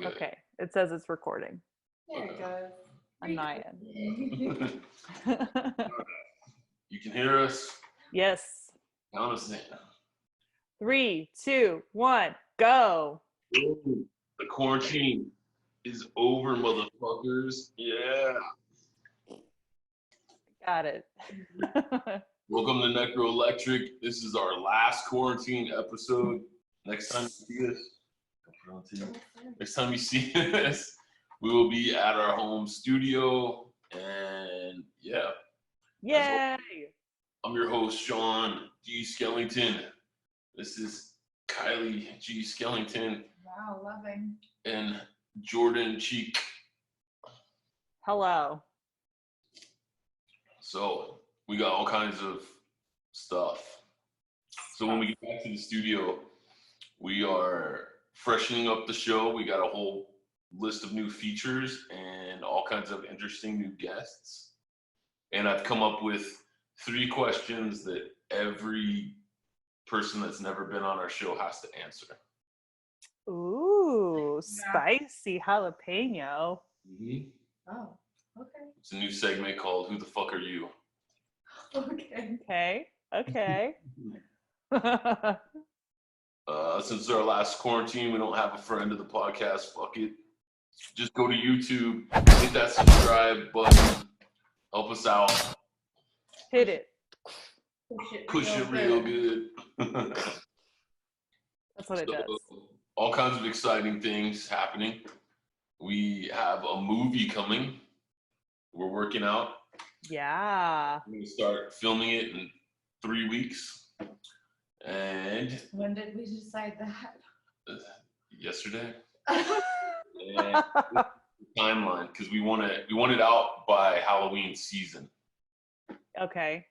Okay. It says it's recording. There it goes. On my end. You can hear us? Yes. Count us in. 3, 2, 1, go. Ooh, the quarantine is over, motherfuckers. Yeah. Got it. Welcome to Necro Electric. This is our last quarantine episode. Next time you see us, we will be at our home studio. And yeah. Yay! I'm your host, Sean G. Skellington. This is Kylie G. Skellington. Wow, loving. And Jordan Cheek. Hello. So we got all kinds of stuff. So when we get back to the studio, we are freshening up the show. We got a whole list of new features and all kinds of interesting new guests. And I've come up with 3 questions that every person that's never been on our show has to answer. Ooh, spicy jalapeno. Mm-hmm. Oh, okay. It's a new segment called Who the Fuck Are You? Okay. Okay. Since it's our last quarantine, we don't have a friend of the podcast. Fuck it. Just go to YouTube, hit that subscribe button, help us out. Hit it. Push it real good. That's what it does. All kinds of exciting things happening. We have a movie coming. We're working out. Yeah. We're going to start filming it in 3 weeks. And When did we decide that? yesterday. And timeline, because we want it out by Halloween season. Okay.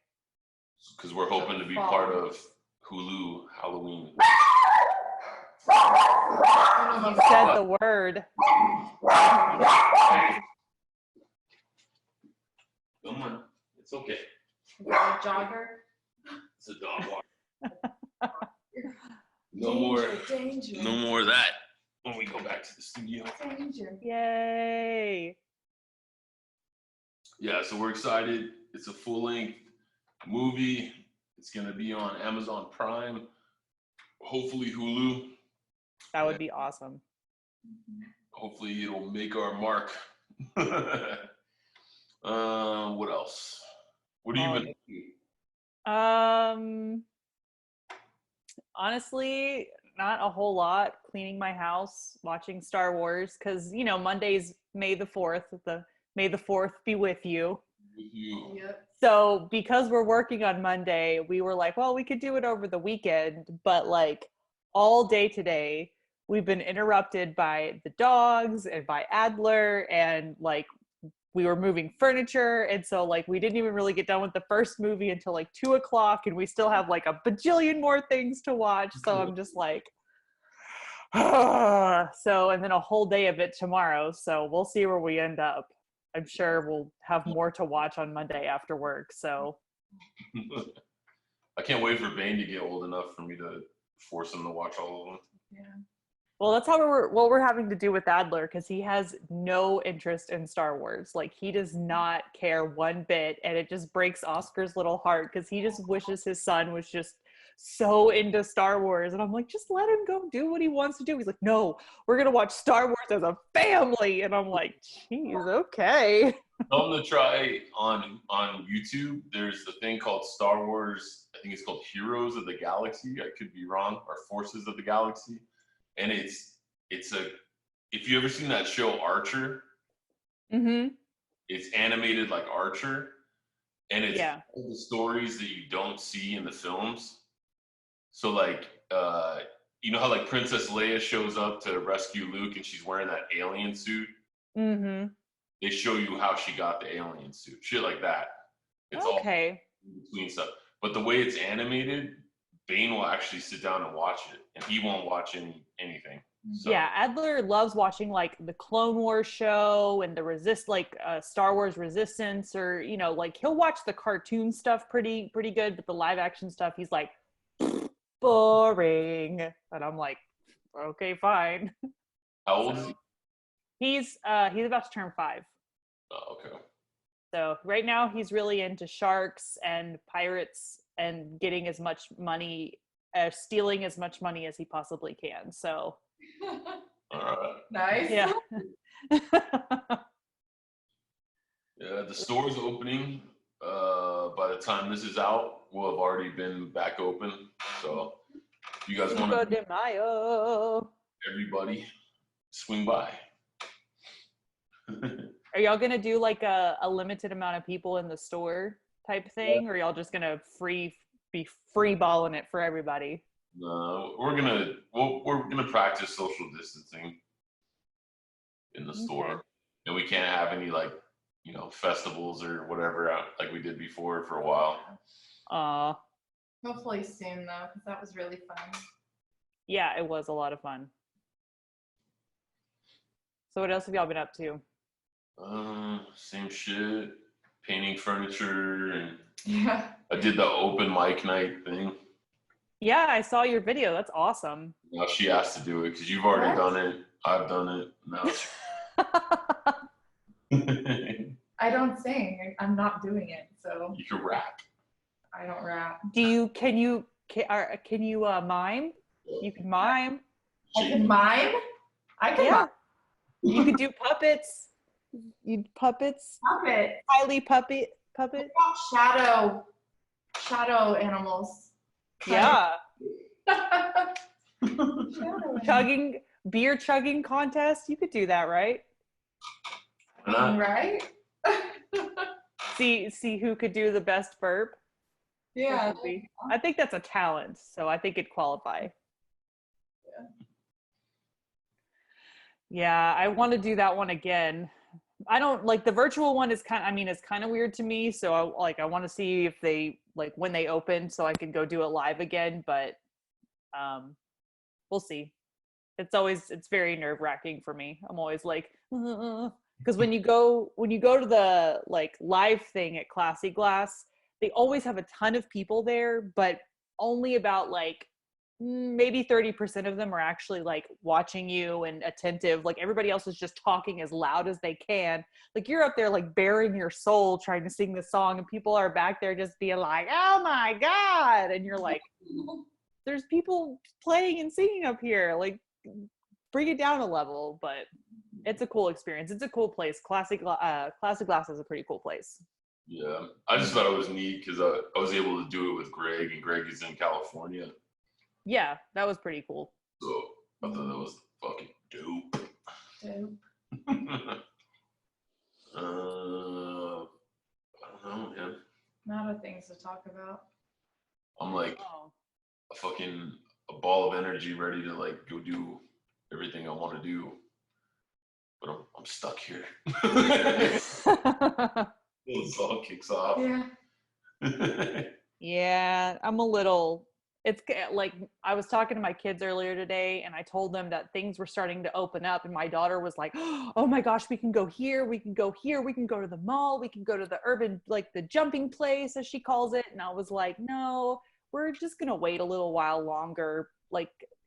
Because we're hoping to be part of Hulu Halloween. You said the word. Come on, it's okay. Is that a jogger? It's a dog walk. Danger. No more of that when we go back to the studio. Danger. Yay. Yeah, so we're excited. It's a full-length movie. It's going to be on Amazon Prime, hopefully Hulu. That would be awesome. Hopefully it'll make our mark. What else? What have you been doing? Honestly, not a whole lot. Cleaning my house, watching Star Wars, because Monday's May the 4th. May the 4th be with you. Yep. So because we're working on Monday, we were like, well, we could do it over the weekend, but like all day today, we've been interrupted by the dogs and by Adler, and like we were moving furniture, and so like we didn't even really get done with the first movie until like 2 o'clock, and we still have like a bajillion more things to watch. So I'm just like, so, and then a whole day of it tomorrow. So we'll see where we end up. I'm sure we'll have more to watch on Monday after work. So I can't wait for Bane to get old enough for me to force him to watch all of them. Yeah. well, that's how what we're having to do with Adler, because he has no interest in Star Wars. Like, he does not care one bit, and it just breaks Oscar's little heart because he just wishes his son was just so into Star Wars. And I'm like, just let him go do what he wants to do. He's like, no, we're gonna watch Star Wars as a family. And I'm like, geez, okay. Tell them to try on YouTube. There's the thing called Star Wars. I think it's called Heroes of the Galaxy. I could be wrong. Or Forces of the Galaxy. And it's if you ever seen that show Archer, it's animated like Archer, and it's all the stories that you don't see in the films. So like, you know how like Princess Leia shows up to rescue Luke and she's wearing that alien suit? Mm-hmm. They show you how she got the alien suit, shit like that. It's all in between stuff. But the way it's animated, Bane will actually sit down and watch it, and he won't watch anything. So. Yeah, Adler loves watching like the Clone Wars show and the Star Wars Resistance, or like he'll watch the cartoon stuff pretty good, but the live action stuff he's like boring, and I'm like, okay, fine. How old is he? He's about to turn 5. Oh, okay. So right now he's really into sharks and pirates and getting as much money, stealing as much money as he possibly can. So, All right. Nice. yeah. Yeah, the store's opening. By the time this is out, we'll have already been back open. So, if you guys want Cinco to, de Mayo. everybody, swing by. Are y'all gonna do like a limited amount of people in the store type thing, or y'all just gonna be free balling it for everybody? No, we're gonna practice social distancing in the store, and we can't have any like festivals or whatever like we did before for a while. Hopefully soon though, because that was really fun. Yeah, it was a lot of fun. So what else have y'all been up to? Same shit. Painting furniture, and Yeah. I did the open mic night thing. Yeah, I saw your video. That's awesome. Now she asked to do it because you've already What? done it. I've done it. Now I don't sing. I'm not doing it, so you can rap. I don't rap. Can you mime? You can mime. I can mime. I can Yeah. mime. You could do puppets. Puppets. Puppet. Kylie puppet. Shadow animals. Yeah. Shadow Beer chugging contest. You could do that, right? right? See who could do the best burp. Yeah. I think that's a talent, so I think it'd qualify. Yeah, I want to do that one again. I don't like the virtual one is it's kind of weird to me. So I want to see if they when they open so I can go do it live again, but we'll see. It's very nerve-wracking for me. I'm always like, because when you go to the live thing at Classy Glass, they always have a ton of people there, but only about maybe 30% of them are actually watching you and attentive. Everybody else is just talking as loud as they can. You're up there bearing your soul trying to sing the song, and people are back there just being like, oh my God. And you're like, there's people playing and singing up here. Bring it down a level. But it's a cool experience. It's a cool place. Classic Glass is a pretty cool place. Yeah, I just thought it was neat because I was able to do it with Greg, and Greg is in California. Yeah, that was pretty cool. So I thought that was fucking dope. I don't know, man. Not a things to talk about. I'm a ball of energy ready to go do everything I want to do. But I'm stuck here. This all kicks off. Yeah. Yeah, I'm a little. It's I was talking to my kids earlier today, and I told them that things were starting to open up, and my daughter was like, oh my gosh, we can go here, we can go here, we can go to the mall, we can go to the urban, the jumping place as she calls it. And I was like, no, we're just gonna wait a little while longer.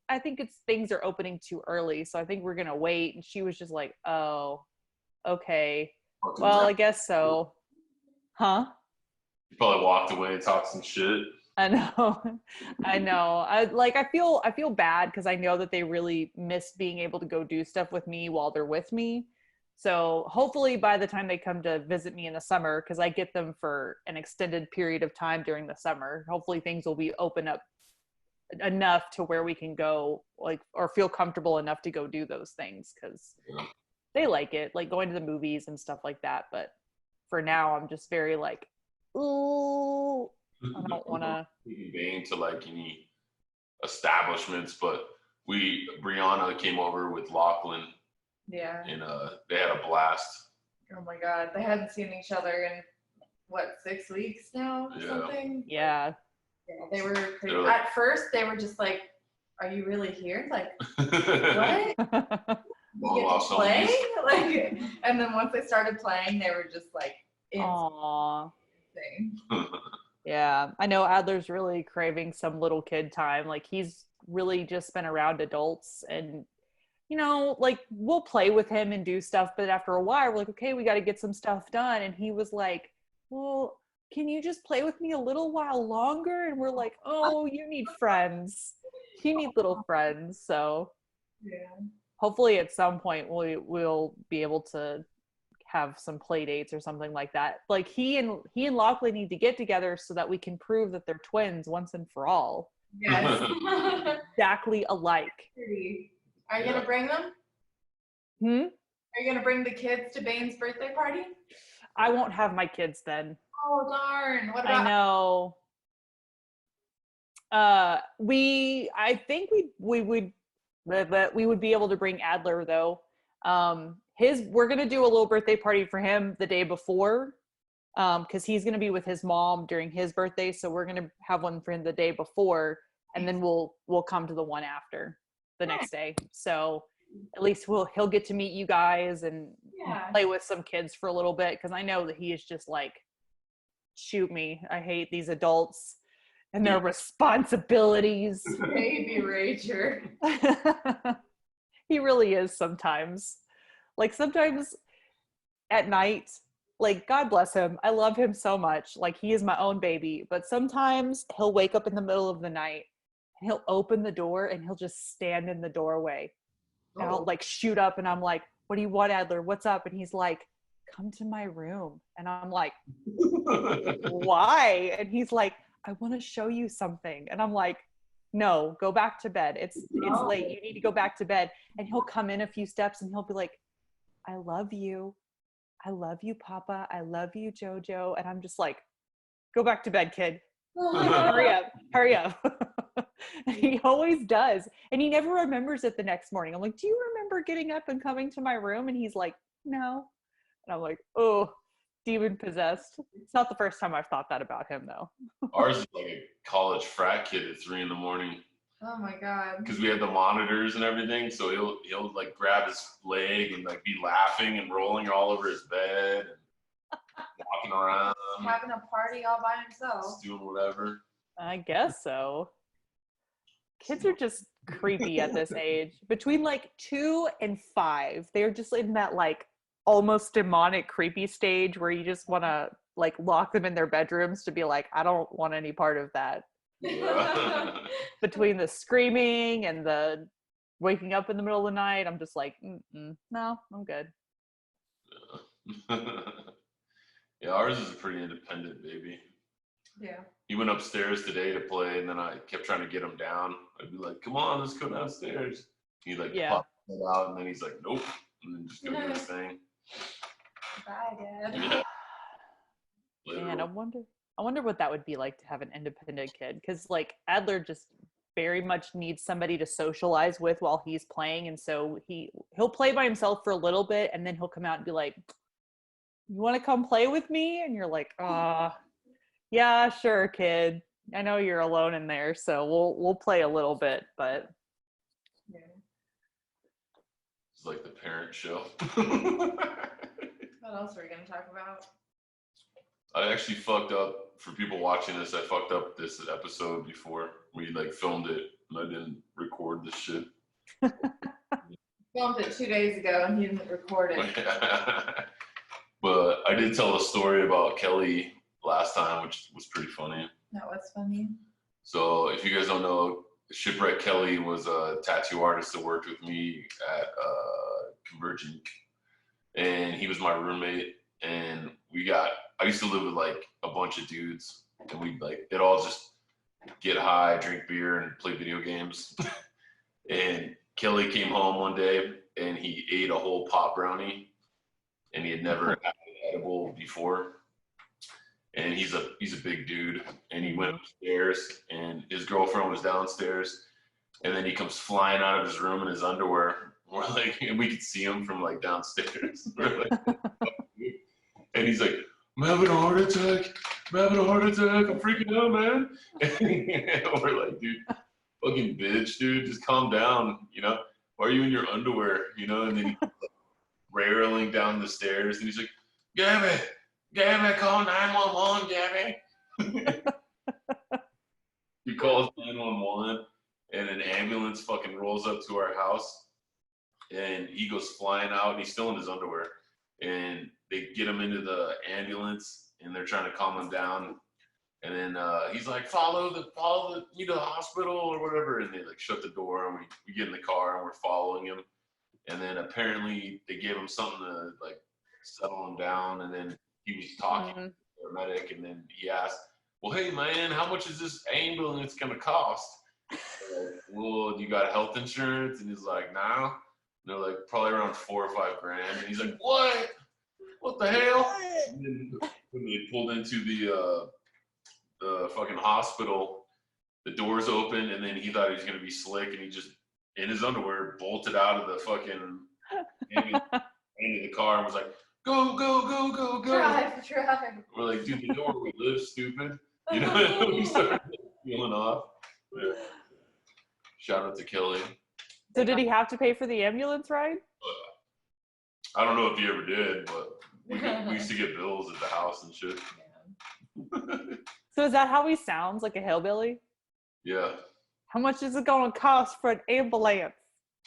I think things are opening too early, so I think we're gonna wait. And she was just like, oh, okay, well, I guess so. Huh? You probably walked away and talked some shit. I know. I feel bad because I know that they really miss being able to go do stuff with me while they're with me. So hopefully by the time they come to visit me in the summer, because I get them for an extended period of time during the summer, hopefully things will be open up enough to where we can go or feel comfortable enough to go do those things, because they like it, going to the movies and stuff like that. But for now, I'm just very ooh, I don't want to be into any establishments, but Brianna came over with Lachlan. Yeah. And they had a blast. Oh my God, they hadn't seen each other in 6 weeks now or something? Yeah. Yeah, they were crazy. At first, they were just like, "Are you really here? What? You get to play?" And then once they started playing, they were just aww. insane. Yeah, I know Adler's really craving some little kid time. He's really just been around adults, and like we'll play with him and do stuff, but after a while we're like, okay, we got to get some stuff done. And he was like, well, can you just play with me a little while longer? And we're like, oh, you need friends. You need little friends. So hopefully at some point we'll be able to have some play dates or something like that. Like he and Lockley need to get together so that we can prove that they're twins once and for all. Yes. Exactly alike. Are you gonna bring them? Are you gonna bring the kids to Bane's birthday party? I won't have my kids then. Oh darn! What about? I know. I think we would be able to bring Adler though. We're gonna do a little birthday party for him the day before, because he's gonna be with his mom during his birthday, so we're gonna have one for him the day before, and then we'll come to the one after the next day. So at least he'll get to meet you guys and play with some kids for a little bit, because I know that he is just like, shoot me, I hate these adults and their responsibilities. Baby rager. He really is sometimes. Like sometimes at night, like God bless him, I love him so much, like he is my own baby, but sometimes he'll wake up in the middle of the night and he'll open the door and he'll just stand in the doorway. And I'll like shoot up and I'm like, what do you want, Adler? What's up? And he's like, come to my room. And I'm like, why? And he's like, I want to show you something. And I'm like, no, go back to bed. It's late. You need to go back to bed. And he'll come in a few steps and he'll be like, I love you. I love you, Papa. I love you, Jojo. And I'm just like, go back to bed, kid. Hurry up. He always does. And he never remembers it the next morning. I'm like, do you remember getting up and coming to my room? And he's like, no. And I'm like, oh, demon possessed. It's not the first time I've thought that about him though. Ours is like a college frat kid at 3 a.m. Oh my god. Because we had the monitors and everything, so he'll like grab his leg and like be laughing and rolling all over his bed and walking around. Having a party all by himself. Just doing whatever. I guess so. Kids are just creepy at this age. Between like 2 and 5, they're just in that like almost demonic creepy stage where you just want to like lock them in their bedrooms to be like, I don't want any part of that. Yeah. Between the screaming and the waking up in the middle of the night, I'm just like, no, I'm good. Yeah, ours is a pretty independent baby. Yeah. He went upstairs today to play, and then I kept trying to get him down. I'd be like, come on, let's go downstairs. He like popped it out, and then he's like, nope, and then just go do his thing. Bye, Dad. Yeah. Man, I wonder what that would be like to have an independent kid, because like Adler just very much needs somebody to socialize with while he's playing, and so he'll play by himself for a little bit, and then he'll come out and be like, you want to come play with me? And you're like, yeah, sure, kid. I know you're alone in there, so we'll play a little bit, but yeah. It's like the parent show. What else are we gonna talk about? I actually fucked up, for people watching this, I fucked up this episode before. We like filmed it and I didn't record the shit. Filmed it 2 days ago and he didn't record it. But I did tell a story about Kelly last time, which was pretty funny. That was funny. So if you guys don't know, Shipwreck Kelly was a tattoo artist that worked with me at Convergent, and he was my roommate. And I used to live with like a bunch of dudes, and they'd all just get high, drink beer, and play video games. And Kelly came home one day and he ate a whole pot brownie, and he had never had an edible before. And he's a big dude, and he went upstairs, and his girlfriend was downstairs, and then he comes flying out of his room in his underwear. We're like, and we could see him from like downstairs. We're like, and he's like, I'm having a heart attack. I'm freaking out, man. And we're like, dude, fucking bitch, dude, just calm down. Why are you in your underwear? And then he's like, rattling down the stairs, and he's like, Gabby, call 911, Gabby. He calls 911, and an ambulance fucking rolls up to our house. and he goes flying out, and he's still in his underwear, and they get him into the ambulance, and they're trying to calm him down, and then he's like, follow the you to the hospital or whatever, and they like shut the door, and we get in the car and we're following him, and then apparently they gave him something to like settle him down, and then he was talking to the paramedic, and then he asked, well, hey man, how much is this ambulance gonna cost? Like, well, you got health insurance? And he's like, nah. And they're like, probably around $4 or $5 grand. And he's like, what? What the hell? And then when they pulled into the fucking hospital, the doors open, and then he thought he was gonna be slick, and he just, in his underwear, bolted out of the fucking into the car and was like, go, go, go, go, go. Drive. We're like, dude, the door we live, stupid. You know, we started peeling off. Yeah. Shout out to Kelly. So did he have to pay for the ambulance ride? I don't know if he ever did, but we used to get bills at the house and shit. So is that how he sounds, like a hillbilly? Yeah. How much is it going to cost for an ambulance?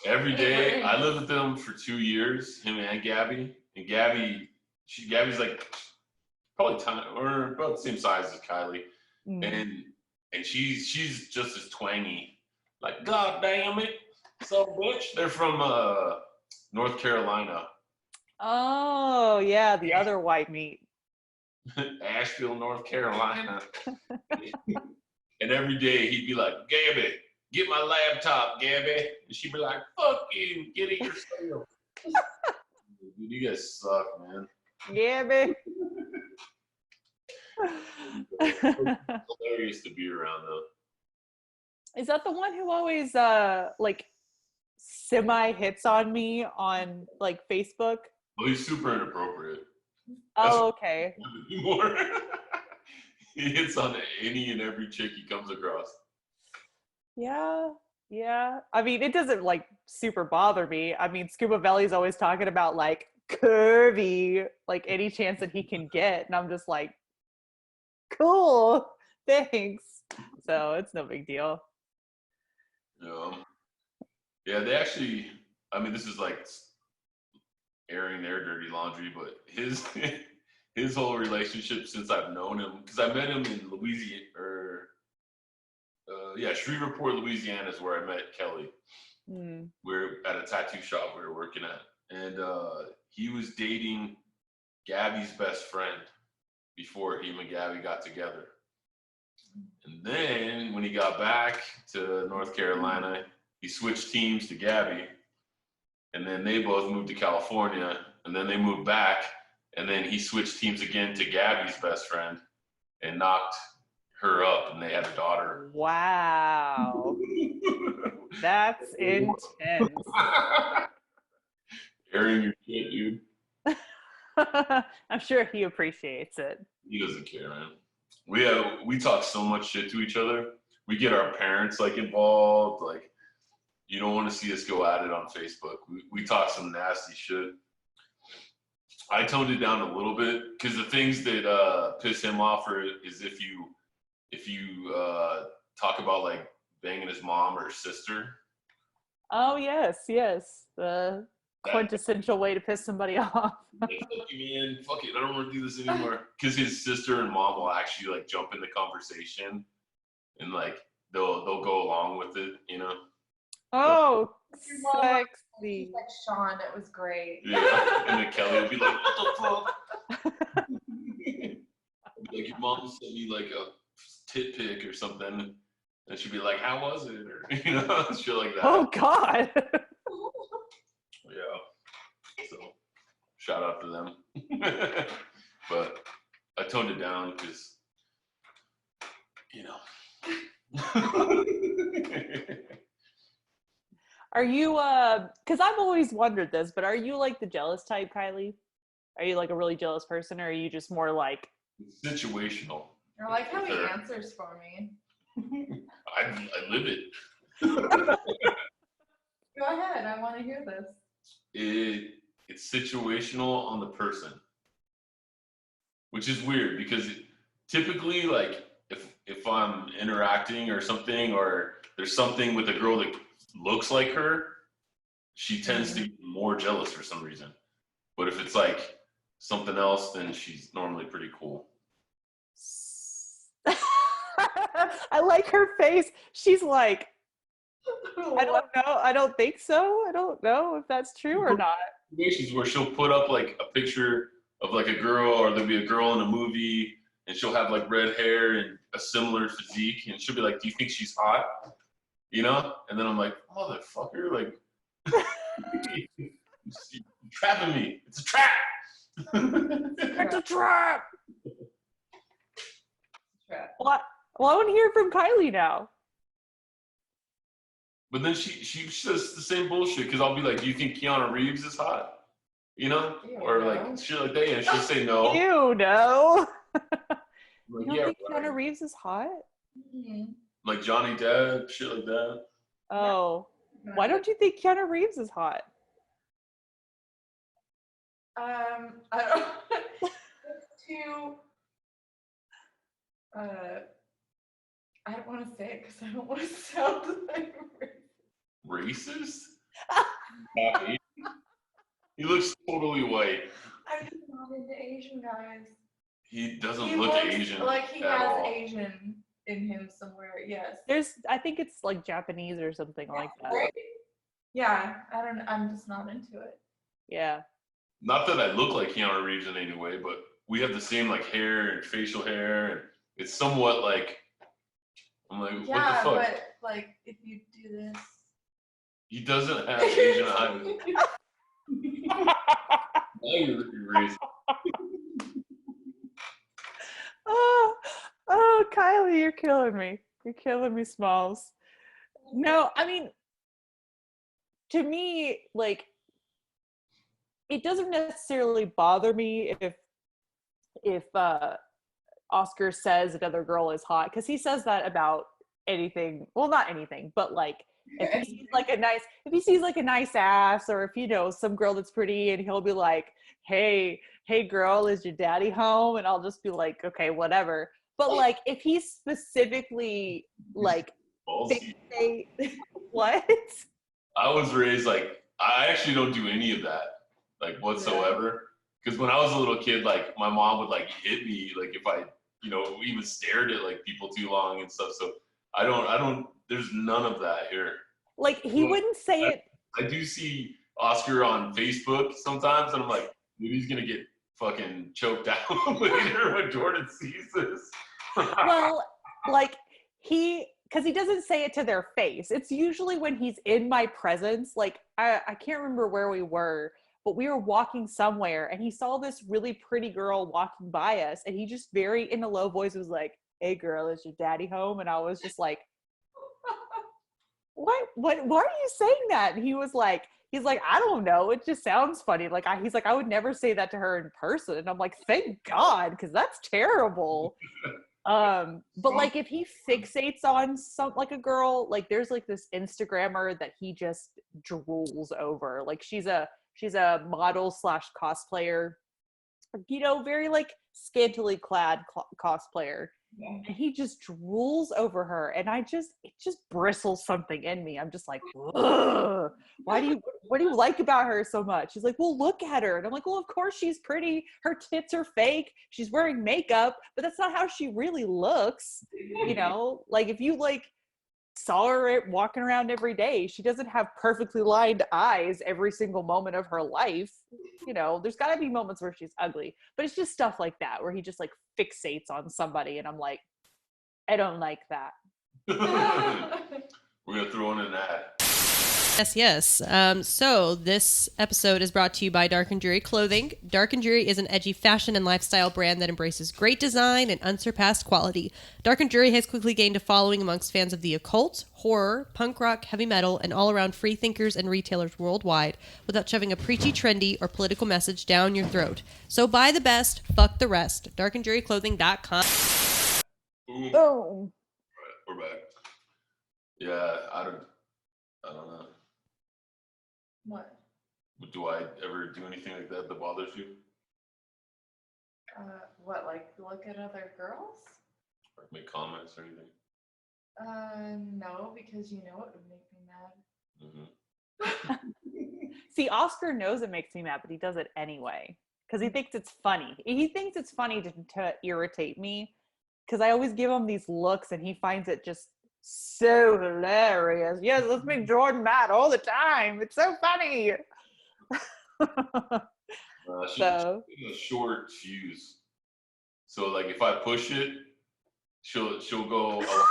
Every day, I lived with them for 2 years, him and Gabby. And Gabby's like probably or about the same size as Kylie. And she's just as twangy. Like, God damn it, so bitch. They're from North Carolina. Oh, yeah, the other white meat. Asheville, North Carolina. And every day he'd be like, Gabby, get my laptop, Gabby. And she'd be like, fuck you, get it yourself. Dude, you guys suck, man. Gabby. Hilarious to be around, though. Is that the one who always like semi hits on me on like Facebook? Well, he's super inappropriate. Oh, okay. He hits on any and every chick he comes across. Yeah. I mean, it doesn't like super bother me. I mean, Scuba Belly's always talking about like curvy, like any chance that he can get. And I'm just like, cool, thanks. So it's no big deal. Yeah, they actually, I mean, this is like airing their dirty laundry, but his whole relationship since I've known him, because I met him in Louisiana, Shreveport, Louisiana is where I met Kelly. We're at a tattoo shop we were working at, and he was dating Gabby's best friend before him and Gabby got together. And then when he got back to North Carolina, he switched teams to Gabby, and then they both moved to California, and then they moved back, and then he switched teams again to Gabby's best friend and knocked her up, and they had a daughter. Wow. That's intense. Airing your shit, dude. I'm sure he appreciates it. He doesn't care, man. We talk so much shit to each other. We get our parents like involved. Like, you don't want to see us go at it on Facebook. We talk some nasty shit. I toned it down a little bit because the things that piss him off is if you talk about like banging his mom or his sister. Oh yes. The quintessential way to piss somebody off. Like, fuck you, man. Fuck it. I don't want to do this anymore. Because his sister and mom will actually like jump in the conversation, and like they'll go along with it, you know. Oh, sexy. Like Sean, it was great. Yeah, and then Kelly would be like, "What the fuck?" Like, your mom sent me like a tit pic or something, and she'd be like, "How was it?" Or you know, shit like that. Oh God. Yeah. So, shout out to them. But I toned it down because, you know. Are you because I've always wondered this, but are you like the jealous type, Kylie? Are you like a really jealous person, or are you just more like situational? I like how he answers for me. I live it. Go ahead, I want to hear this. It's situational on the person, which is weird because typically, like, if I'm interacting or something, or there's something with a girl that looks like her, she tends to get more jealous for some reason. But if it's like something else, then she's normally pretty cool. I like her face. She's like, I don't know. I don't think so. I don't know if that's true or not. Situations where she'll put up like a picture of like a girl, or there'll be a girl in a movie, and she'll have like red hair and a similar physique, and she'll be like, "Do you think she's hot?" You know? And then I'm like, "Motherfucker! Like, you're trapping me. It's a trap. It's a trap." Trap. Well, I want to hear from Kylie now. But then she says the same bullshit, because I'll be like, "Do you think Keanu Reeves is hot?" You know? Or like shit like that, and she'll say no. You know. Like, You don't think Keanu Reeves is hot? Mm-hmm. Like Johnny Depp, shit like that. Oh. Why don't you think Keanu Reeves is hot? I don't. It's too. I don't want to say it because I don't want to sound like Racist? He looks totally white. I'm just not into Asian guys. He doesn't He look looks Asian like he at has all. Asian in him somewhere. Yes. I think it's like Japanese or something like that. Right? Yeah, I'm just not into it. Yeah. Not that I look like Keanu Reeves in any way, but we have the same like hair and facial hair, and it's somewhat like, I'm like, Yeah, what the fuck? but like if you do this. He doesn't have Asian eyes. Now you're racist. Oh, Kylie, you're killing me. You're killing me, Smalls. No, I mean, to me, like, it doesn't necessarily bother me if Oscar says another girl is hot, because he says that about anything. Well, not anything, but like if he sees like a nice ass, or if some girl that's pretty, and he'll be like, hey girl, is your daddy home? And I'll just be like, okay, whatever. But like if he specifically like fixate, what? I was raised like, I actually don't do any of that, like whatsoever. Because when I was a little kid, like my mom would like hit me, like if I, even stared at like people too long and stuff. So I don't, there's none of that here. Like he wouldn't say it. I do see Oscar on Facebook sometimes, and I'm like, maybe he's gonna get fucking choked out later when Jordan sees this. Well, like because he doesn't say it to their face. It's usually when he's in my presence. Like I can't remember where we were, but we were walking somewhere, and he saw this really pretty girl walking by us, and he just very in a low voice was like, "Hey girl, is your daddy home?" And I was just like, what why are you saying that? And he's like, I don't know, it just sounds funny. Like he's like, I would never say that to her in person. And I'm like, thank God, because that's terrible. But like if he fixates on like a girl, like there's like this Instagrammer that he just drools over. Like she's a model / cosplayer, very like scantily clad cosplayer. Yeah. And he just drools over her, and it just bristles something in me. I'm just like, ugh, what do you like about her so much? He's like, well, look at her. And I'm like, well, of course she's pretty. Her tits are fake. She's wearing makeup, but that's not how she really looks. Like if you like saw her walking around every day, she doesn't have perfectly lined eyes every single moment of her life. There's got to be moments where she's ugly, but it's just stuff like that where he just like fixates on somebody, and I'm like, I don't like that. We're gonna throw in an ad. Yes. So this episode is brought to you by Dark and Dreary Clothing. Dark and Dreary is an edgy fashion and lifestyle brand that embraces great design and unsurpassed quality. Dark and Dreary has quickly gained a following amongst fans of the occult, horror, punk rock, heavy metal, and all-around free thinkers and retailers worldwide without shoving a preachy, trendy, or political message down your throat. So buy the best, fuck the rest. darkandjuryclothing.com. Boom. Boom. We're back. Yeah, I don't know. What? Do I ever do anything like that bothers you? What, like look at other girls? Or make comments or anything? No, because it would make me mad. Mm-hmm. See, Oscar knows it makes me mad, but he does it anyway because he thinks it's funny. He thinks it's funny to irritate me because I always give him these looks and he finds it just so hilarious. Yes, let's make Jordan mad all the time. It's so funny. She's a short fuse. So like if I push it, she'll go a lot.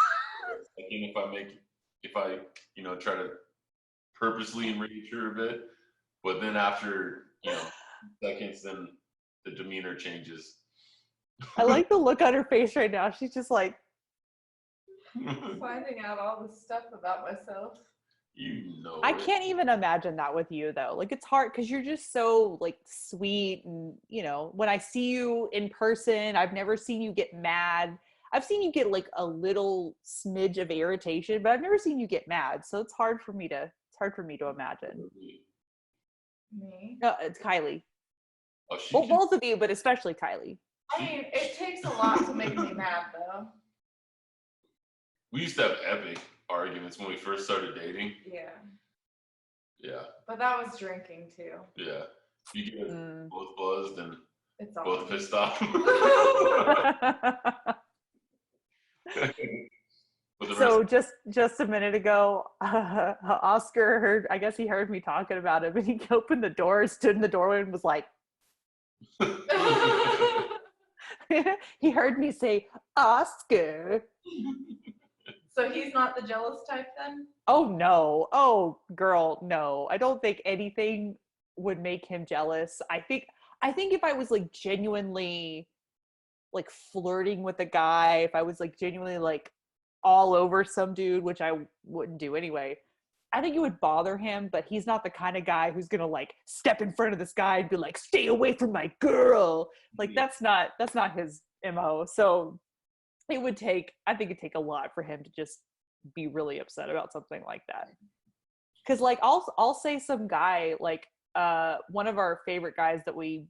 If I try to purposely enrage her a bit, but then after seconds, then the demeanor changes. I like the look on her face right now. She's just like finding out all this stuff about myself. I can't even imagine that with you though. Like it's hard because you're just so like sweet and when I see you in person, I've never seen you get mad. I've seen you get like a little smidge of irritation, but I've never seen you get mad. So it's hard for me to imagine. Me? No, it's Kylie. Oh, well, both of you, but especially Kylie. I mean, it takes a lot to make me mad though. We used to have epic arguments when we first started dating. Yeah. Yeah. But that was drinking too. Yeah. You get both buzzed and it's both pissed off. So just a minute ago, Oscar I guess he heard me talking about him and he opened the door, stood in the doorway and was like, he heard me say, Oscar. So he's not the jealous type then? Oh no. Oh girl, no. I don't think anything would make him jealous. I think if I was like genuinely like flirting with a guy, if I was like genuinely like all over some dude, which I wouldn't do anyway, I think it would bother him, but he's not the kind of guy who's gonna like step in front of this guy and be like, stay away from my girl. Like that's not his MO. So I think it'd take a lot for him to just be really upset about something like that. Cause like I'll say some guy, like one of our favorite guys that we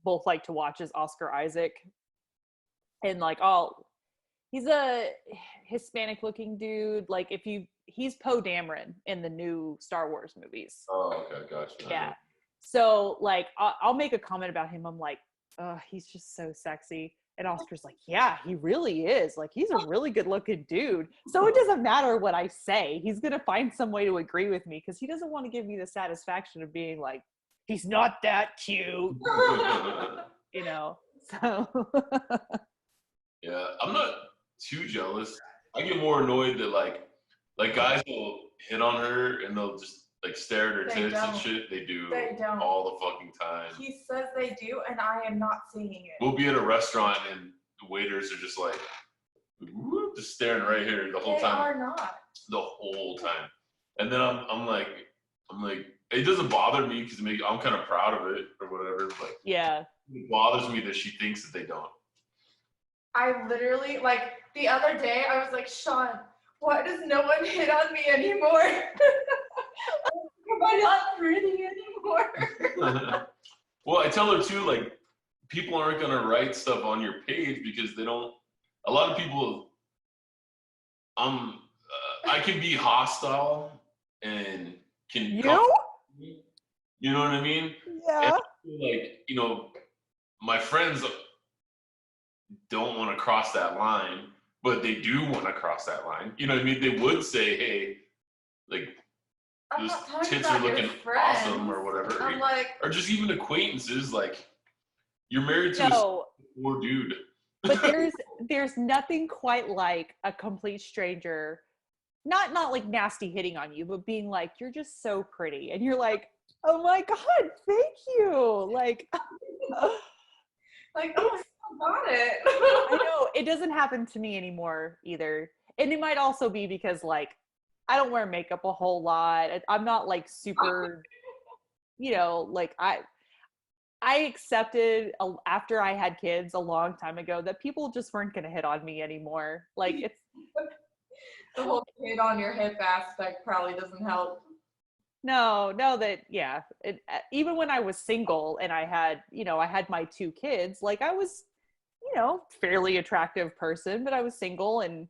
both like to watch is Oscar Isaac. And like he's a Hispanic looking dude. Like he's Poe Dameron in the new Star Wars movies. Oh, okay, gotcha. Yeah. So like I'll make a comment about him. I'm like, he's just so sexy. And Oscar's like, yeah, he really is. Like, he's a really good looking dude. So it doesn't matter what I say. He's going to find some way to agree with me because he doesn't want to give me the satisfaction of being like, he's not that cute. So. Yeah, I'm not too jealous. I get more annoyed that like guys will hit on her and they'll just like stare at her tits and shit. They don't all the fucking time. He says they do, and I am not seeing it. We'll be at a restaurant and the waiters are just like, just staring right here the whole time. They are not. The whole time. And then I'm like, it doesn't bother me because I'm kind of proud of it or whatever. But yeah, it bothers me that she thinks that they don't. I literally, like, the other day, I was like, Sean, why does no one hit on me anymore? Am I not breathing anymore? Well, I tell her too, like, people aren't going to write stuff on your page because they don't, a lot of people, I can be hostile and can, you know what I mean? Yeah. And, like, my friends don't want to cross that line, but they do want to cross that line. You know what I mean? They would say, hey, like, those tits are looking awesome or whatever. I'm like, or just even acquaintances, like, you're married to a poor dude. But there's nothing quite like a complete stranger, not like nasty hitting on you, but being like, you're just so pretty. And you're like, oh my God, thank you. Like, like, oh, I got it. I know, it doesn't happen to me anymore either. And it might also be because, like, I don't wear makeup a whole lot. I'm not like super, like I accepted after I had kids a long time ago that people just weren't going to hit on me anymore. Like it's the whole hit on your hip aspect probably doesn't help. No, even when I was single and I had my 2 kids, like I was, fairly attractive person, but I was single and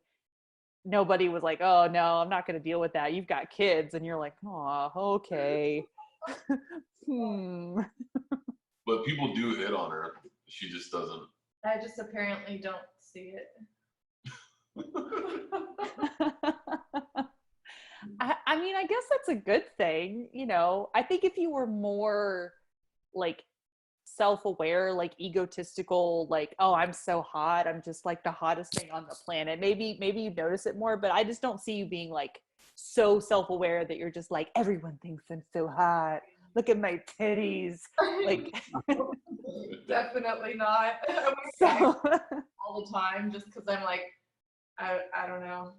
nobody was like, oh no, I'm not going to deal with that. You've got kids. And you're like, oh, okay. But people do hit on her. She just doesn't. I just apparently don't see it. I mean, I guess that's a good thing, you know. I think if you were more like self-aware, like egotistical, like, oh, I'm so hot, I'm just like the hottest thing on the planet, maybe you'd notice it more. But I just don't see you being like so self-aware that you're just like, everyone thinks I'm so hot, look at my titties, like. Definitely not. So All the time, just because I'm like, I don't know.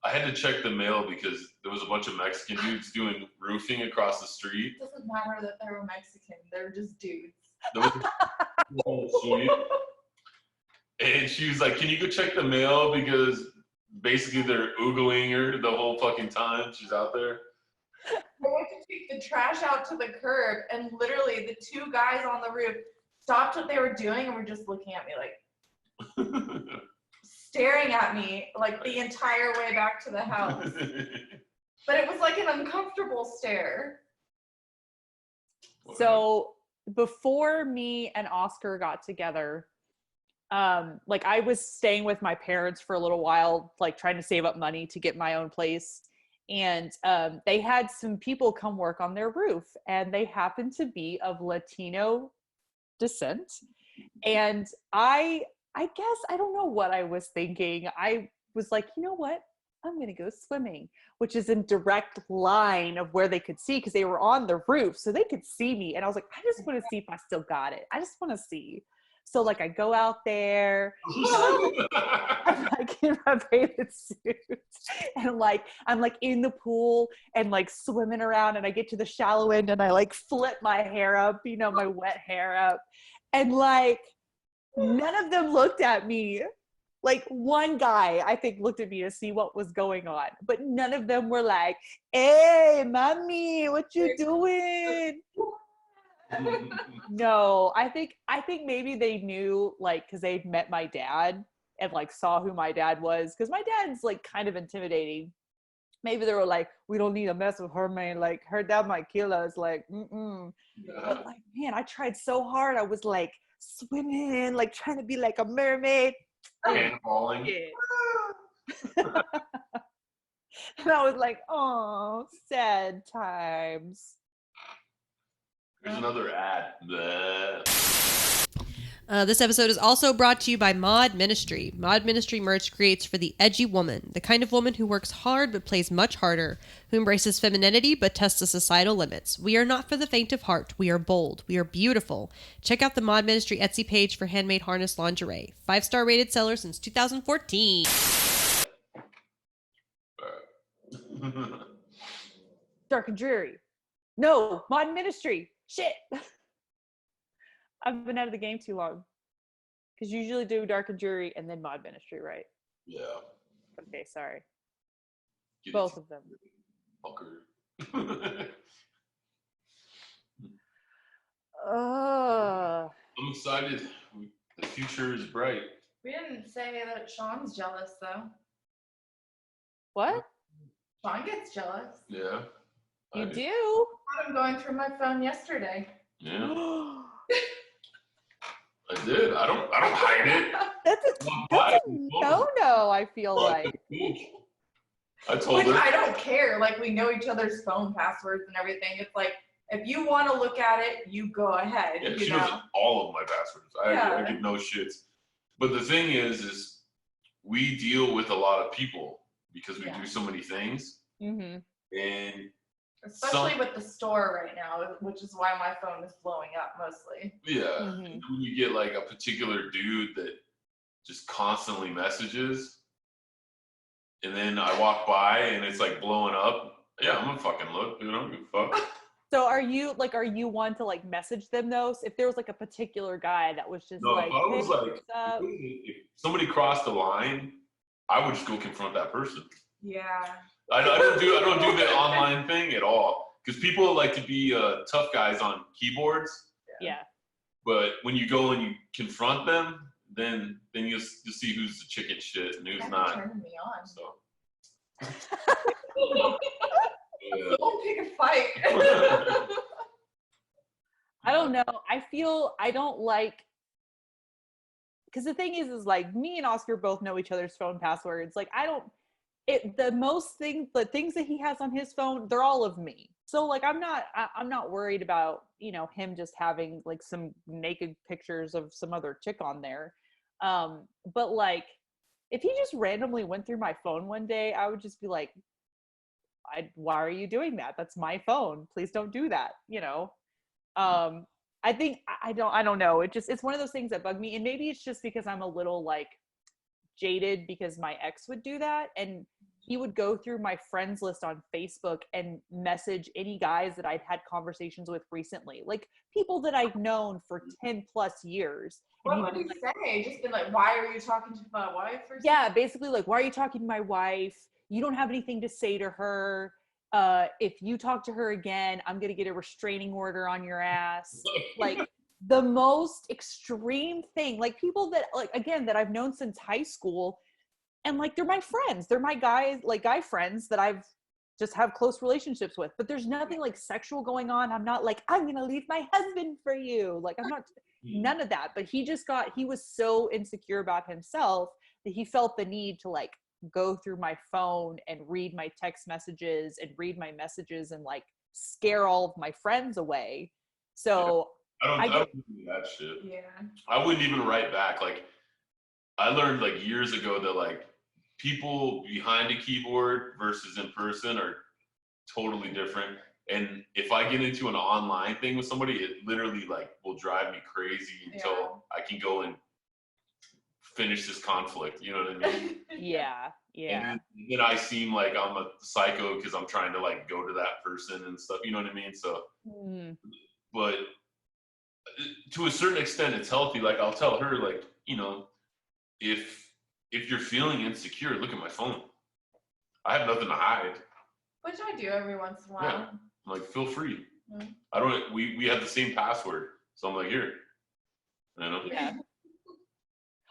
I had to check the mail because there was a bunch of Mexican dudes doing roofing across the street. It doesn't matter that they were Mexican. They're just dudes. There was on the street, and she was like, "Can you go check the mail?" Because basically they're oogling her the whole fucking time she's out there. I went to take the trash out to the curb, and literally the two guys on the roof stopped what they were doing and were just looking at me like, staring at me like the entire way back to the house. But it was like an uncomfortable stare. So before me and Oscar got together, like I was staying with my parents for a little while, like trying to save up money to get my own place. And they had some people come work on their roof, and they happened to be of Latino descent. And I guess, I don't know what I was thinking. I was like, you know what? I'm going to go swimming, which is in direct line of where they could see, because they were on the roof, so they could see me. And I was like, I just want to see if I still got it. I just want to see. So like I go out there, I'm like in my bathing suit, and I'm like in the pool and like swimming around, and I get to the shallow end and I like flip my hair up, you know, my wet hair up, and like none of them looked at me. Like one guy, I think, looked at me to see what was going on, but none of them were like, "Hey, mommy, what you doing?" No, I think maybe they knew, like, because they'd met my dad and like saw who my dad was, because my dad's like kind of intimidating. Maybe they were like, "We don't need to mess with her, man. Like, her dad might kill us." Like, But like, man, I tried so hard. I was like swimming, like trying to be like a mermaid. Handballing. Yeah. And I was like, oh, sad times. Here's another ad. This episode is also brought to you by Mod Ministry. Mod Ministry merch creates for the edgy woman, the kind of woman who works hard but plays much harder, who embraces femininity but tests the societal limits. We are not for the faint of heart. We are bold. We are beautiful. Check out the Mod Ministry Etsy page for handmade harness lingerie. 5-star rated seller since 2014. Dark and dreary. No, Mod Ministry. Shit. I've been out of the game too long. Because you usually do Dark and Dreary and then Mod Ministry, right? Yeah. Okay, sorry. Get Both of them. Fucker. I'm excited. The future is bright. We didn't say that Sean's jealous, though. What? Sean gets jealous. Yeah. You do? I'm going through my phone yesterday. Yeah. I did. I don't hide it. That's a no, I feel like. I told her. I don't care. Like, we know each other's phone passwords and everything. It's like, if you want to look at it, you go ahead. Yeah, you she know? knows all of my passwords. I give no shits. But the thing is we deal with a lot of people because we do so many things. Mm-hmm. And especially with the store right now, which is why my phone is blowing up mostly. Yeah. Mm-hmm. And when you get like a particular dude that just constantly messages, and then I walk by and it's like blowing up, yeah, I'm gonna fucking look, dude. I don't give a fuck. So are you one to like message them though? So if there was like a particular guy that was just No, like, if I was hey, like, what's up? if somebody crossed the line, I would just go confront that person. Yeah. I don't do the online thing at all, because people like to be tough guys on keyboards. Yeah. But when you go and you confront them, then you'll see who's the chicken shit and who's not. Turning me on. So. Don't pick a fight. I don't know. I don't like, because the thing is like me and Oscar both know each other's phone passwords. Like the things that he has on his phone, they're all of me. So like I'm not worried about, him just having like some naked pictures of some other chick on there. But like if he just randomly went through my phone one day, I would just be like, why are you doing that? That's my phone. Please don't do that. I think I don't know. It's one of those things that bug me. And maybe it's just because I'm a little like jaded because my ex would do that. And he would go through my friends list on Facebook and message any guys that I'd had conversations with recently, like people that I've known for 10 plus years. What would he say? Just be like, why are you talking to my wife? Yeah, basically like, why are you talking to my wife? You don't have anything to say to her. If you talk to her again, I'm going to get a restraining order on your ass. Like the most extreme thing, like people that like, again, that I've known since high school. And like, they're my friends. They're my guys, like guy friends that I've just have close relationships with, but there's nothing like sexual going on. I'm not like, I'm going to leave my husband for you. Like I'm not, none of that. But he was so insecure about himself that he felt the need to like go through my phone and read my text messages and read my messages and like scare all of my friends away. So I don't do that shit. Yeah. I wouldn't even write back. Like I learned like years ago that like people behind a keyboard versus in person are totally different. And if I get into an online thing with somebody, it literally like will drive me crazy until I can go and finish this conflict. You know what I mean? Yeah. And then I seem like I'm a psycho because I'm trying to like go to that person and stuff. You know what I mean? So, but to a certain extent, it's healthy. Like I'll tell her, like, if you're feeling insecure, look at my phone. I have nothing to hide. Which I do every once in a while. Yeah. I'm like, feel free. I don't. We have the same password, so I'm like, here. Yeah.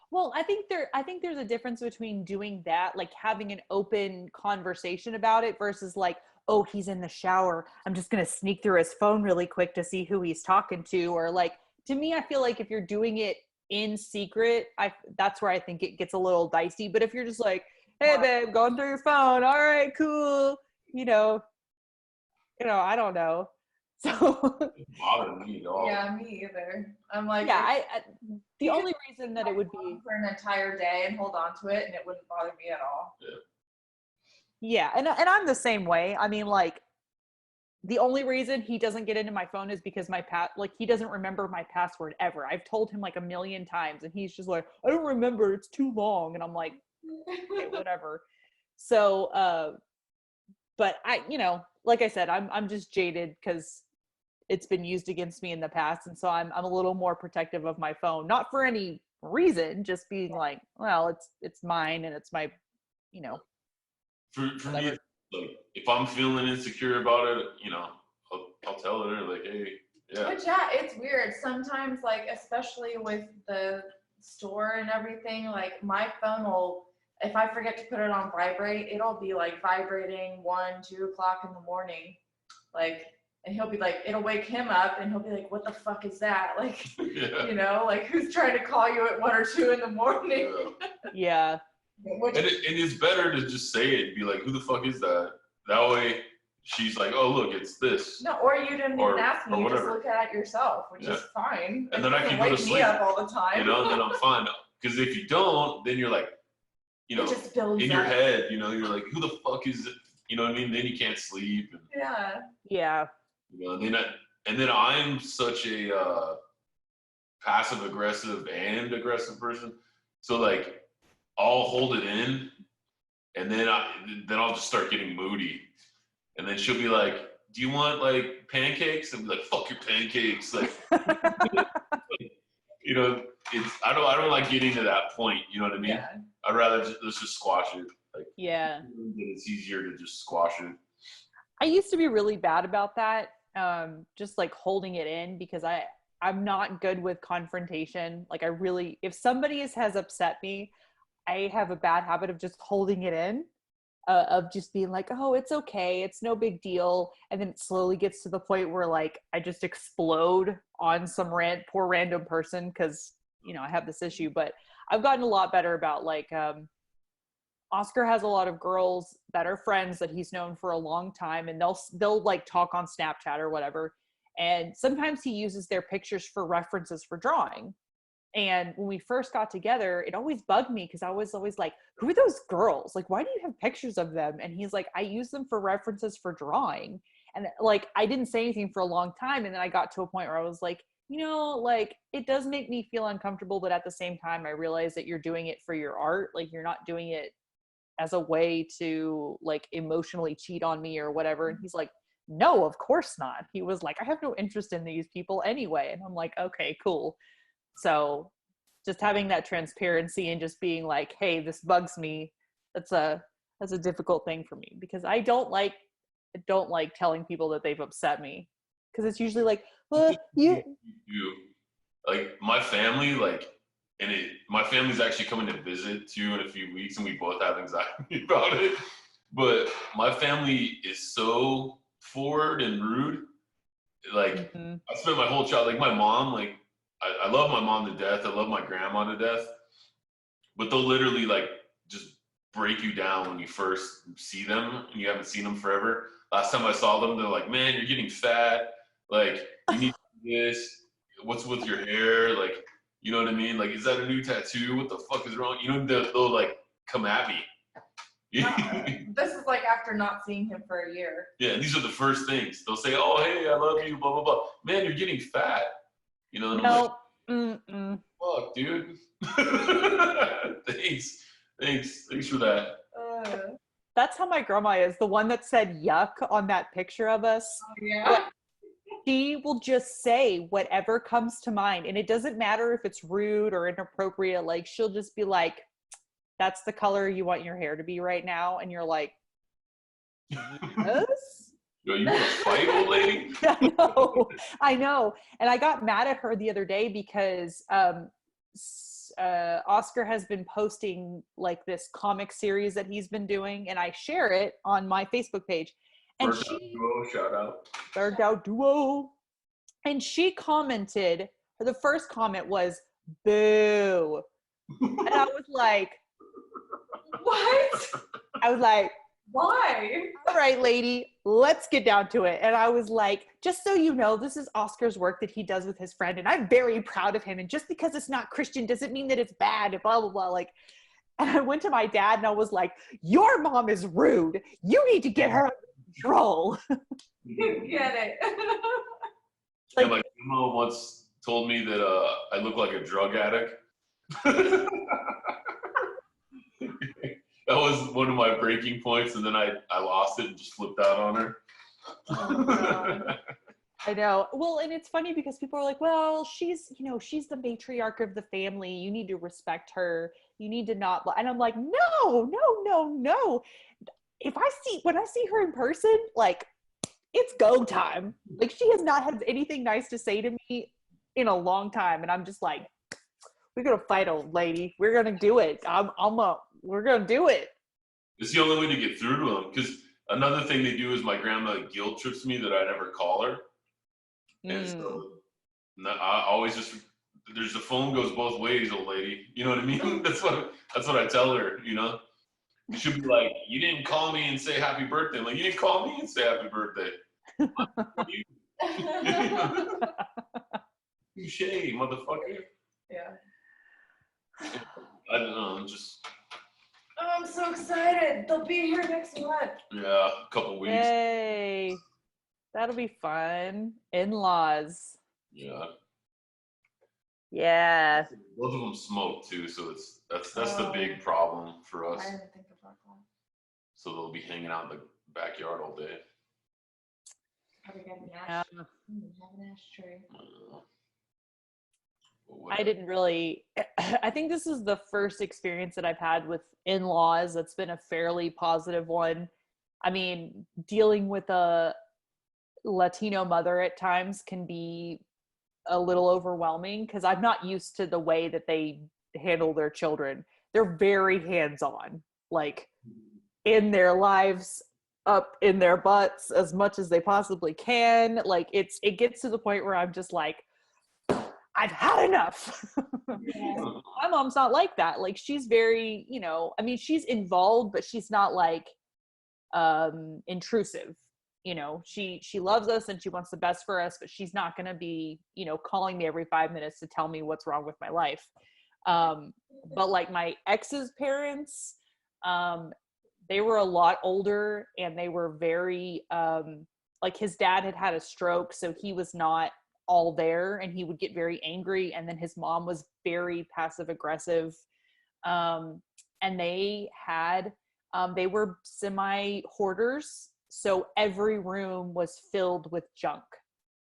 Well, I think there's a difference between doing that, like having an open conversation about it, versus like, oh, he's in the shower, I'm just gonna sneak through his phone really quick to see who he's talking to. Or like, to me, I feel like if you're doing it in secret, that's where I think it gets a little dicey. But if you're just like, hey babe, going through your phone, all right, cool, I don't know. So it bother me at all. Yeah, me either. I'm like, the only reason that it would be for an entire day and hold on to it, and it wouldn't bother me at all. Yeah, and I'm the same way. I mean, like, the only reason he doesn't get into my phone is because he doesn't remember my password ever. I've told him like a million times, and he's just like, I don't remember, it's too long. And I'm like, okay, whatever. So, but like I said, I'm just jaded because it's been used against me in the past, and so I'm a little more protective of my phone, not for any reason, just being like, well, it's mine and it's my, For me, like if I'm feeling insecure about it, I'll tell her like, hey, yeah. But it's weird sometimes, like especially with the store and everything. Like my phone will, if I forget to put it on vibrate, it'll be like vibrating 1, 2 o'clock in the morning, like. And he'll be like, it'll wake him up, and he'll be like, what the fuck is that? Like, like who's trying to call you at 1 or 2 in the morning? Yeah. And it's better to just say it, be like, who the fuck is that? That way she's like, oh, look, it's this. No, or you didn't even ask me, you just look at it yourself, which is fine. And then I can go to sleep. Me up all the time. And then I'm fine. Because if you don't, then you're like, in your head, you're like, who the fuck is it? You know what I mean? Then you can't sleep. And, yeah. And then I'm such a passive aggressive person. So like I'll hold it in, and then I'll just start getting moody. And then she'll be like, do you want like pancakes? And be like, fuck your pancakes. Like, I don't like getting to that point. You know what I mean? Yeah. I'd rather let's just squash it. Like, it's easier to just squash it. I used to be really bad about that. Just like holding it in, because I'm not good with confrontation. Like if somebody has upset me, I have a bad habit of just holding it in. of just being like, oh, it's okay, it's no big deal. And then it slowly gets to the point where like I just explode on some poor random person because, you know, I have this issue. But I've gotten a lot better about like, Oscar has a lot of girls that are friends that he's known for a long time, and they'll like talk on Snapchat or whatever. And sometimes he uses their pictures for references for drawing. And when we first got together, it always bugged me because I was always like, who are those girls? Like, why do you have pictures of them? And he's like, I use them for references for drawing. And like, I didn't say anything for a long time. And then I got to a point where I was like, you know, like, it does make me feel uncomfortable. But at the same time, I realize that you're doing it for your art. Like, you're not doing it as a way to like emotionally cheat on me or whatever. And he's like, no, of course not. He was like, I have no interest in these people anyway. And I'm like, okay, cool. So just having that transparency and just being like, hey, this bugs me. That's a difficult thing for me because I don't like telling people that they've upset me. Because it's usually like, well, you like my family, like, and my family's actually coming to visit too in a few weeks, and we both have anxiety about it. But my family is so forward and rude. Like, I spent my whole child, like my mom, like, I love my mom to death. I love my grandma to death. But they'll literally like just break you down when you first see them and you haven't seen them forever. Last time I saw them, they're like, man, you're getting fat. Like, you need this. What's with your hair? Like, you know what I mean? Like, is that a new tattoo? What the fuck is wrong? You know, they'll like come at me. This is like after not seeing him for a year. Yeah, and these are the first things. They'll say, oh, hey, I love you, blah, blah, blah. Man, you're getting fat. You know, and I'm like, fuck, dude. Thanks for that. That's how my grandma is. The one that said yuck on that picture of us. Oh, yeah. She will just say whatever comes to mind. And it doesn't matter if it's rude or inappropriate. Like, she'll just be like, that's the color you want your hair to be right now. And you're like, yes? Yo, you want to fight, old lady? I know. And I got mad at her the other day because Oscar has been posting like this comic series that he's been doing, and I share it on my Facebook page. And Bird Out Duo, shout out. Bird Out Duo. And she commented, the first comment was, boo. And I was like, what? I was like, why? all right, lady, let's get down to it. And I was like, just so you know, this is Oscar's work that he does with his friend, and I'm very proud of him. And just because it's not Christian doesn't mean that it's bad, blah, blah, blah. Like, and I went to my dad and I was like, your mom is rude. You need to get her under control. You get it. Like, my grandma once told me that I look like a drug addict. That was one of my breaking points, and then I lost it and just flipped out on her. Oh, I know. Well, and it's funny because people are like, well, she's the matriarch of the family. You need to respect her. You need to not. And I'm like, no. When I see her in person, like, it's go time. Like, she has not had anything nice to say to me in a long time. And I'm just like, we're going to fight, old lady. We're going to do it. We're going to do it. It's the only way to get through to them. Because another thing they do is my grandma guilt trips me that I never call her. And so I always just, the phone goes both ways, old lady. You know what I mean? That's what I tell her, you know? She'll be like, you didn't call me and say happy birthday. I'm like, you didn't call me and say happy birthday. Touché, motherfucker. yeah. I don't know, I'm just... Oh, I'm so excited. They'll be here next month. Yeah, a couple weeks. Yay. That'll be fun. In-laws. Yeah. Yeah. Both of them smoke too, so that's the big problem for us. I didn't think about that. So they'll be hanging out in the backyard all day. Probably got an ash. Have an ashtray. I didn't really, I think this is the first experience that I've had with in-laws that's been a fairly positive one. I mean, dealing with a Latino mother at times can be a little overwhelming because I'm not used to the way that they handle their children. They're very hands-on. Like, in their lives up in their butts as much as they possibly can. Like it gets to the point where I'm just like, I've had enough. Yeah. My mom's not like that. Like she's very, I mean, she's involved, but she's not like intrusive. She loves us and she wants the best for us, but she's not going to be, calling me every 5 minutes to tell me what's wrong with my life. But like my ex's parents, they were a lot older and they were very like his dad had a stroke, so he was not all there and he would get very angry, and then his mom was very passive aggressive, and they were semi hoarders, so every room was filled with junk,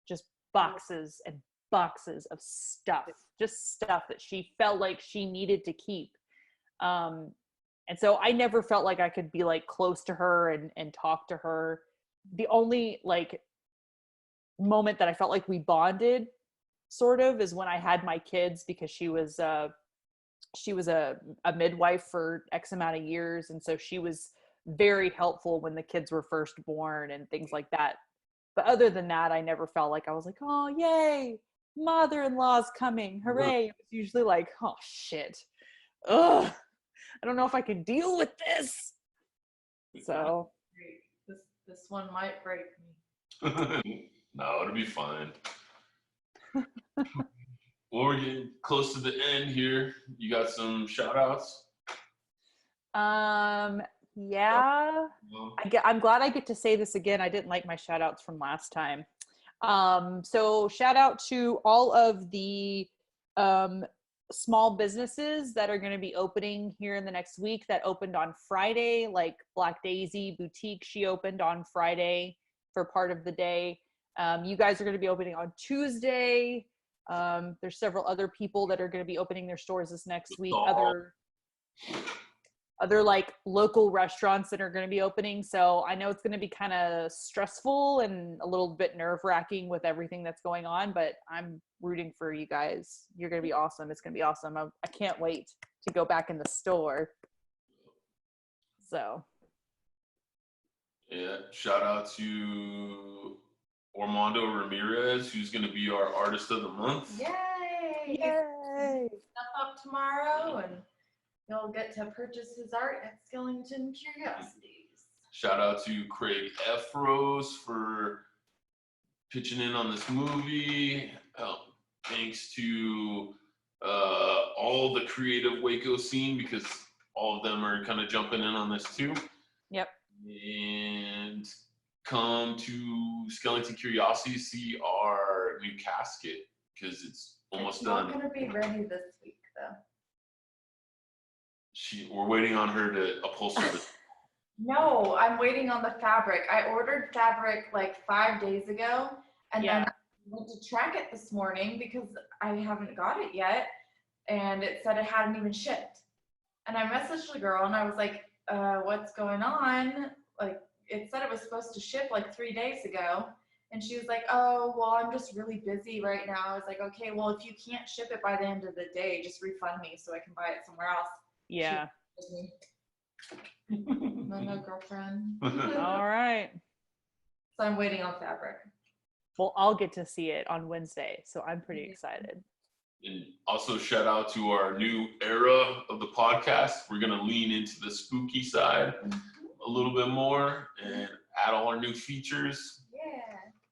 just boxes and boxes of stuff, just stuff that she felt like she needed to keep. And so I never felt like I could be like close to her and talk to her. The only like moment that I felt like we bonded sort of is when I had my kids, because she was a midwife for X amount of years. And so she was very helpful when the kids were first born and things like that. But other than that, I never felt like I was like, oh, yay, mother-in-law's coming. Hooray. It was usually like, oh, shit. Ugh. I don't know if I can deal with this. So. This one might break me. No, it'll be fine. Well, we're getting close to the end here. You got some shout outs? Yeah. I'm glad I get to say this again. I didn't like my shout outs from last time. So shout out to all of the small businesses that are going to be opening here in the next week that opened on Friday, like Black Daisy Boutique. She opened on Friday for part of the day. You guys are going to be opening on Tuesday. There's several other people that are going to be opening their stores this next week. Other like local restaurants that are going to be opening. So I know it's going to be kind of stressful and a little bit nerve-wracking with everything that's going on, but I'm rooting for you guys. You're going to be awesome. It's going to be awesome. I can't wait to go back in the store. So. Yeah, shout out to Armando Ramirez, who's going to be our artist of the month. Yay! Yay! Stuff up tomorrow, and you'll get to purchase his art at Skellington Curiosities. Shout out to Craig Efros for pitching in on this movie. Thanks to all the creative Waco scene, because all of them are kind of jumping in on this too. Yep. And come to Skellington Curiosities, see our new casket, because it's almost done. It's not going to be ready this week, though. We're waiting on her to upholster it. No, I'm waiting on the fabric. I ordered fabric like 5 days ago, and then I went to track it this morning because I haven't got it yet, and it said it hadn't even shipped. And I messaged the girl, and I was like, what's going on? Like, it said it was supposed to ship like 3 days ago. And she was like, oh, well, I'm just really busy right now. I was like, okay, well, if you can't ship it by the end of the day, just refund me so I can buy it somewhere else. Yeah. My girlfriend. All right. So I'm waiting on fabric. Well, I'll get to see it on Wednesday, so I'm pretty excited. And also shout out to our new era of the podcast. We're going to lean into the spooky side a little bit more and add all our new features. Yeah.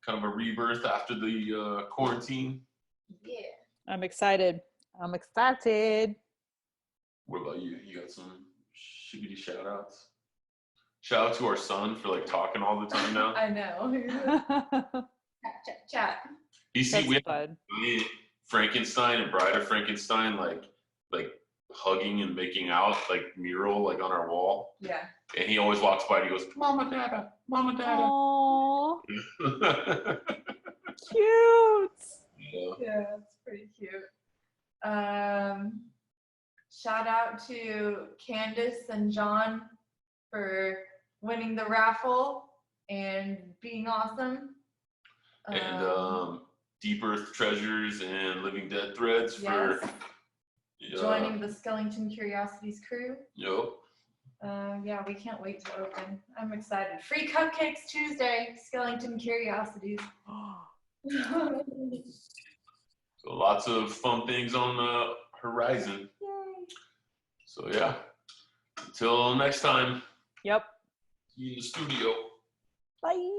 Kind of a rebirth after the quarantine. Yeah. I'm excited. What about you? You got some shiggity shout outs? Shout out to our son for like talking all the time now. I know. Chat. You see, we have fun. Frankenstein and Bride of Frankenstein like hugging and making out, like mural like on our wall. Yeah. And he always walks by and he goes, Mama Dada, Mama Dada. Aww. Cute. Yeah, it's pretty cute. Shout out to Candace and John for winning the raffle and being awesome. And Deep Earth Treasures and Living Dead Threads for joining the Skellington Curiosities crew. Yep. Yeah, we can't wait to open. I'm excited. Free cupcakes Tuesday. Skellington Curiosities. So lots of fun things on the horizon. Yay. So yeah, until next time. Yep. See you in the studio. Bye.